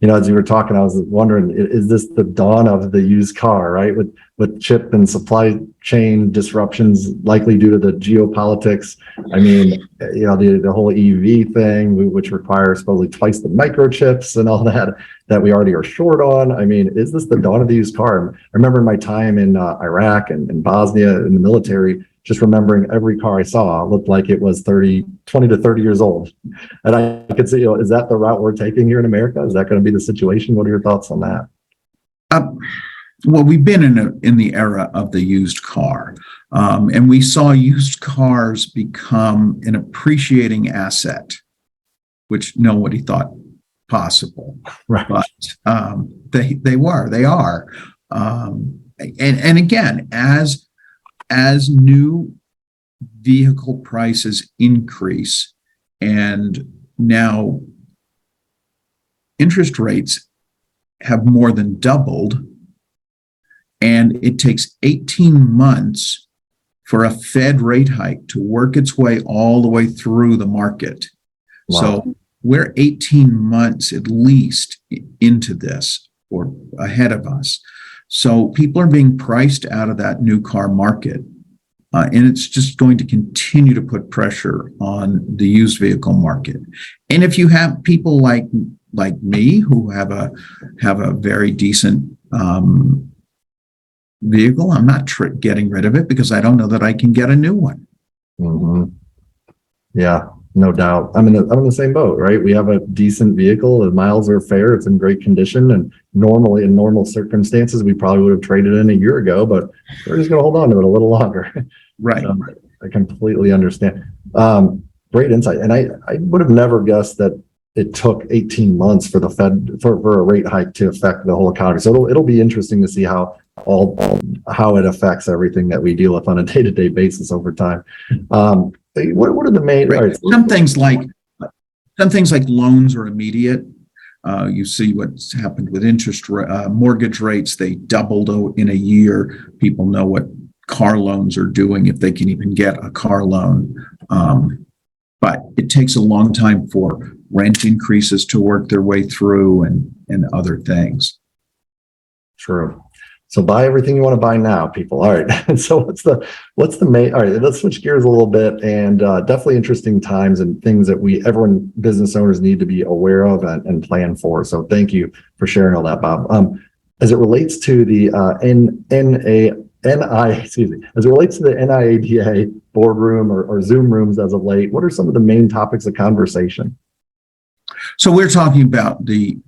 As you were talking, I was wondering, is this the dawn of the used car, right? With chip and supply chain disruptions likely due to the geopolitics. I mean, the whole EV thing, which requires supposedly twice the microchips and all that we already are short on. I mean, is this the dawn of the used car? I remember my time in Iraq and Bosnia in the military, just remembering every car I saw looked like it was 20 to 30 years old. And I could see, is that the route we're taking here in America? Is that going to be the situation? What are your thoughts on that? Well, we've been in the era of the used car, and we saw used cars become an appreciating asset, which nobody thought possible. Right. But they are. And again, as new vehicle prices increase and now interest rates have more than doubled, and it takes 18 months for a Fed rate hike to work its way all the way through the market. Wow. So we're 18 months at least into this or ahead of us. So people are being priced out of that new car market, and it's just going to continue to put pressure on the used vehicle market. And if you have people like me who have a very decent vehicle, I'm not getting rid of it because I don't know that I can get a new one. Mm-hmm. Yeah, no doubt. I'm in the same boat, right? We have a decent vehicle. The miles are fair. It's in great condition. And normally, in normal circumstances, we probably would have traded in a year ago, but we're just going to hold on to it a little longer. Right. I completely understand. Great insight. And I would have never guessed that it took 18 months for the Fed for a rate hike to affect the whole economy. So it'll be interesting to see how it affects everything that we deal with on a day-to-day basis over time. What are the main? Right. Right. Some things like loans are immediate. You see what's happened with mortgage rates. They doubled in a year. People know what car loans are doing if they can even get a car loan. But it takes a long time for rent increases to work their way through and other things. True. So buy everything you want to buy now, people. All right. So what's the main? All right. Let's switch gears a little bit, and definitely interesting times and things that business owners need to be aware of and plan for. So thank you for sharing all that, Bob. As it relates to the as it relates to the NIADA boardroom or Zoom rooms as of late, what are some of the main topics of conversation? So we're talking about the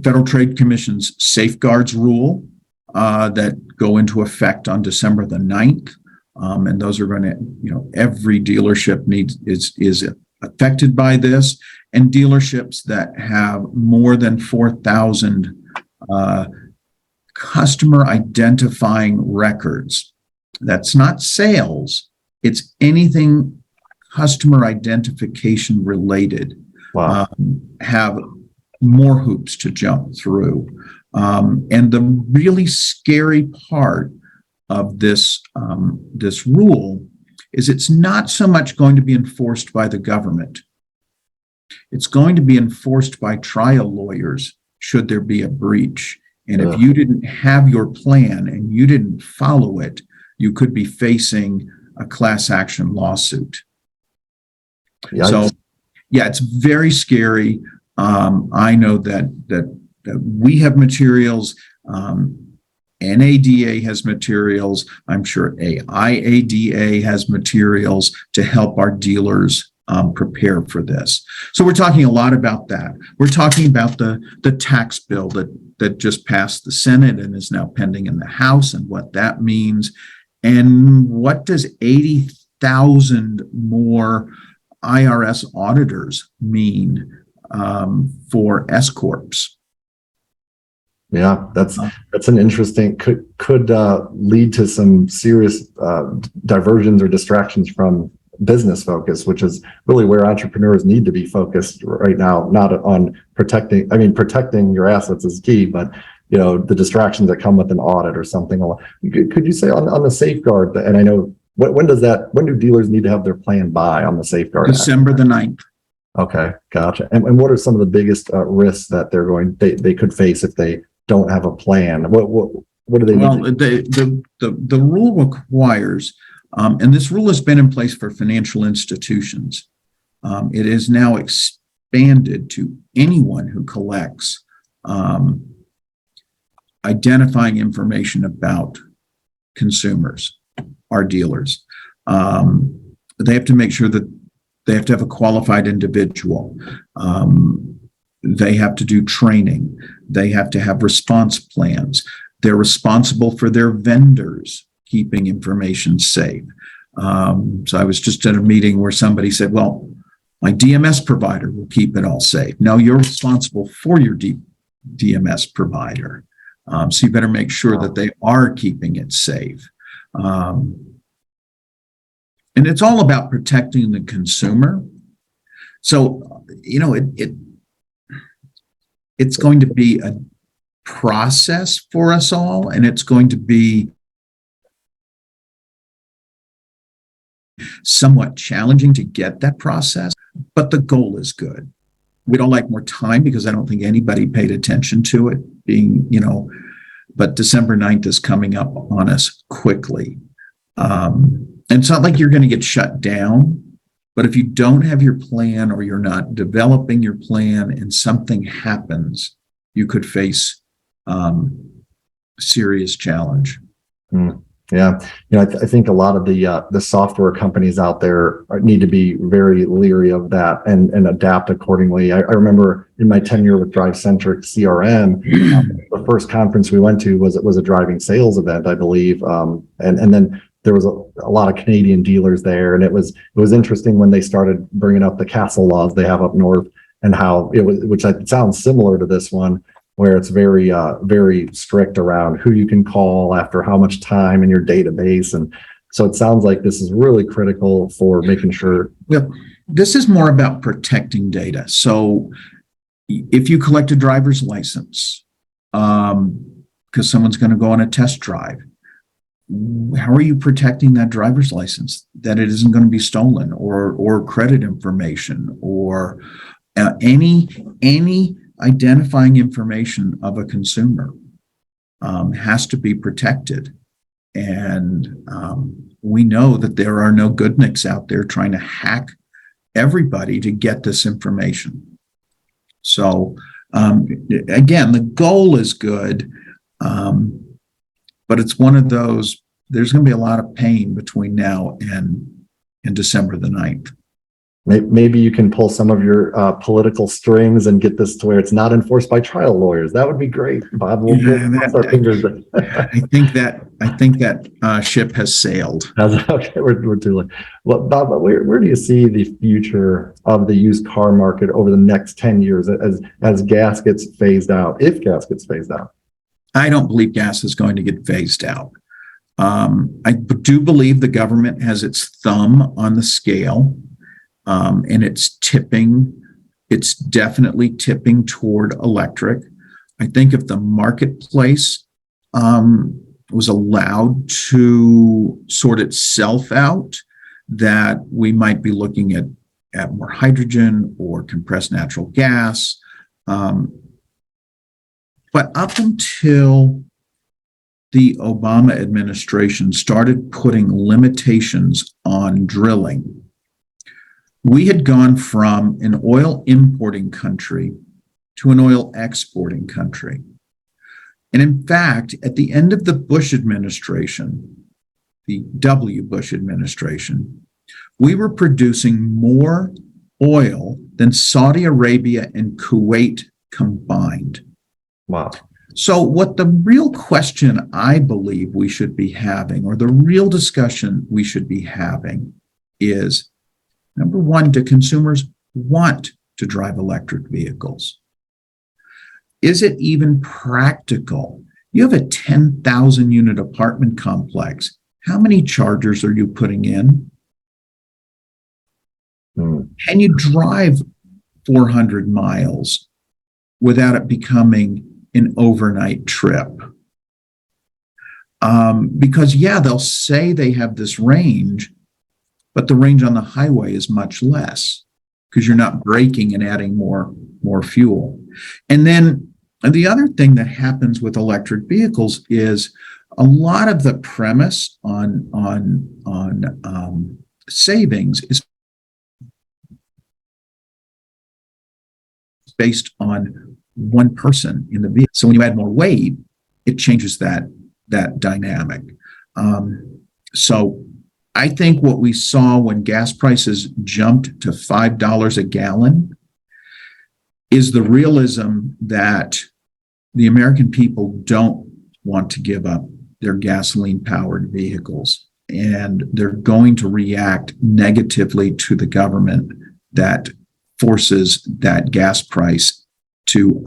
Federal Trade Commission's safeguards rule that go into effect on December the 9th. And those are going to, every dealership is affected by this, and dealerships that have more than 4,000 customer identifying records. That's not sales. It's anything customer identification related. Wow. Have more hoops to jump through. And the really scary part of this rule is it's not so much going to be enforced by the government. It's going to be enforced by trial lawyers should there be a breach. And if you didn't have your plan and you didn't follow it, you could be facing a class action lawsuit. Yikes. So, yeah, it's very scary. I know that we have materials. NADA has materials. I'm sure IADA has materials to help our dealers prepare for this. So we're talking a lot about that. We're talking about the tax bill that just passed the Senate and is now pending in the House, and what that means, and what does 80,000 more IRS auditors mean for S corps. Yeah, that's an interesting, could lead to some serious diversions or distractions from business focus, which is really where entrepreneurs need to be focused right now, not on protecting your assets is key, but the distractions that come with an audit or something. Could you say on the safeguard, and I know when do dealers need to have their plan by on the safeguard? December the 9th. Okay, gotcha. And what are some of the biggest risks that they could face if they don't have a plan? What do they Well, need? the rule requires, and this rule has been in place for financial institutions. It is now expanded to anyone who collects identifying information about consumers, our dealers. They have to make sure that they have to have a qualified individual. They have to do training. They have to have response plans. They're responsible for their vendors keeping information safe. So I was just at a meeting where somebody said, well, my DMS provider will keep it all safe. No, you're responsible for your DMS provider. So you better make sure that they are keeping it safe. And it's all about protecting the consumer. So, it's going to be a process for us all, and it's going to be somewhat challenging to get that process, but the goal is good. We don't like more time because I don't think anybody paid attention to it but December 9th is coming up on us quickly. And it's not like you're going to get shut down, but if you don't have your plan or you're not developing your plan and something happens, you could face serious challenge. Yeah, I think a lot of the software companies out there need to be very leery of that and adapt accordingly. I remember in my tenure with DriveCentric CRM, the first conference we went to was a driving sales event, I believe, and then there was a lot of Canadian dealers there, and it was interesting when they started bringing up the castle laws they have up north and how it was, which sounds similar to this one, where it's very, very strict around who you can call after how much time in your database. And so it sounds like this is really critical for making sure. Well, this is more about protecting data. So if you collect a driver's license, because someone's going to go on a test drive, how are you protecting that driver's license that it isn't going to be stolen or credit information or any identifying information of a consumer has to be protected. And we know that there are no goodniks out there trying to hack everybody to get this information. So again, the goal is good, but it's one of those, there's going to be a lot of pain between now and December the 9th. Maybe you can pull some of your political strings and get this to where it's not enforced by trial lawyers. That would be great, Bob. We'll cross our fingers. I think that ship has sailed. Okay, we're too late. Well, Bob, where do you see the future of the used car market over the next 10 years as gas gets phased out, if gas gets phased out? I don't believe gas is going to get phased out. I do believe the government has its thumb on the scale. And it's definitely tipping toward electric. I think if the marketplace was allowed to sort itself out, that we might be looking at more hydrogen or compressed natural gas. But up until the Obama administration started putting limitations on drilling, we had gone from an oil importing country to an oil exporting country. And in fact, at the end of the Bush administration, the W. Bush administration, we were producing more oil than Saudi Arabia and Kuwait combined. Wow. So what the real question I believe we should be having, or the real discussion we should be having, is, number one, do consumers want to drive electric vehicles? Is it even practical? You have a 10,000 unit apartment complex. How many chargers are you putting in? Can you drive 400 miles without it becoming an overnight trip? Because they'll say they have this range, but the range on the highway is much less because you're not braking and adding more fuel. And then the other thing that happens with electric vehicles is a lot of the premise on savings is based on one person in the vehicle. So when you add more weight, it changes that dynamic. So I think what we saw when gas prices jumped to $5 a gallon is the realism that the American people don't want to give up their gasoline-powered vehicles, and they're going to react negatively to the government that forces that gas price to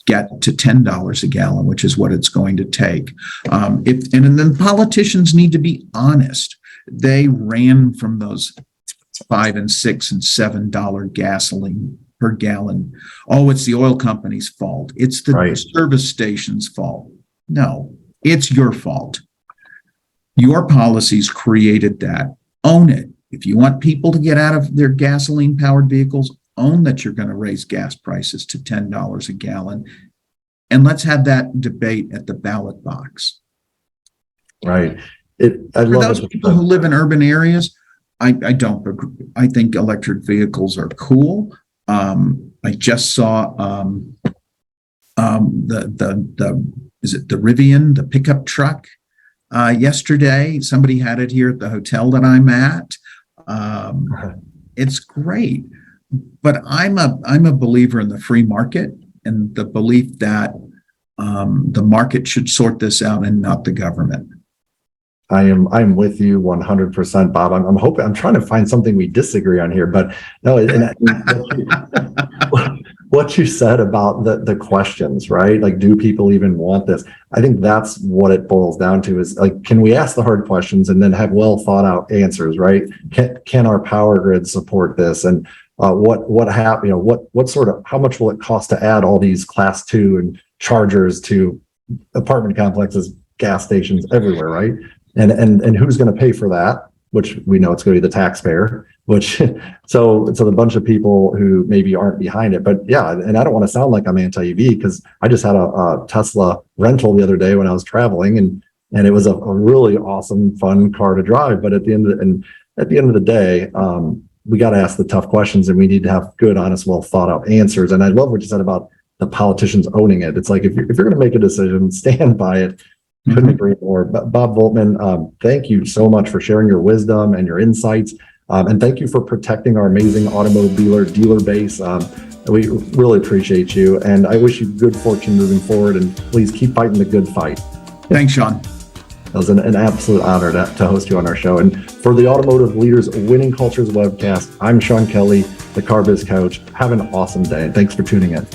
get to $10 a gallon, which is what it's going to take. And then politicians need to be honest. They ran from those $5 and $6 and $7 gasoline per gallon. Oh, it's the oil company's fault. It's the service station's fault. No, it's your fault. Your policies created that. Own it. If you want people to get out of their gasoline-powered vehicles, own that you're going to raise gas prices to $10 a gallon. And let's have that debate at the ballot box. Right. For those people who live in urban areas, I don't agree. I think electric vehicles are cool. I just saw is it the Rivian, the pickup truck, yesterday. Somebody had it here at the hotel that I'm at. It's great, but I'm a believer in the free market and the belief that the market should sort this out and not the government. I'm with you 100%, Bob. I'm trying to find something we disagree on here, but no. What you said about the questions, right? Like, do people even want this? I think that's what it boils down to is like, can we ask the hard questions and then have well thought out answers, right? Can our power grid support this? And what happened? You know, what sort of, how much will it cost to add all these class 2 and chargers to apartment complexes, gas stations everywhere, right? And who's going to pay for that? Which we know it's going to be the taxpayer. Which so the bunch of people who maybe aren't behind it, but yeah. And I don't want to sound like I'm anti-EV because I just had a Tesla rental the other day when I was traveling, and it was a really awesome, fun car to drive. But at the end of the day, we got to ask the tough questions, and we need to have good, honest, well thought out answers. And I love what you said about the politicians owning it. It's like if you're going to make a decision, stand by it. Couldn't agree more. But Bob Voltmann, thank you so much for sharing your wisdom and your insights. And thank you for protecting our amazing automobile dealer base. We really appreciate you. And I wish you good fortune moving forward. And please keep fighting the good fight. Thanks, Sean. It was an absolute honor to host you on our show. And for the Automotive Leaders Winning Cultures webcast, I'm Sean Kelly, the Car Biz Coach. Have an awesome day. And thanks for tuning in.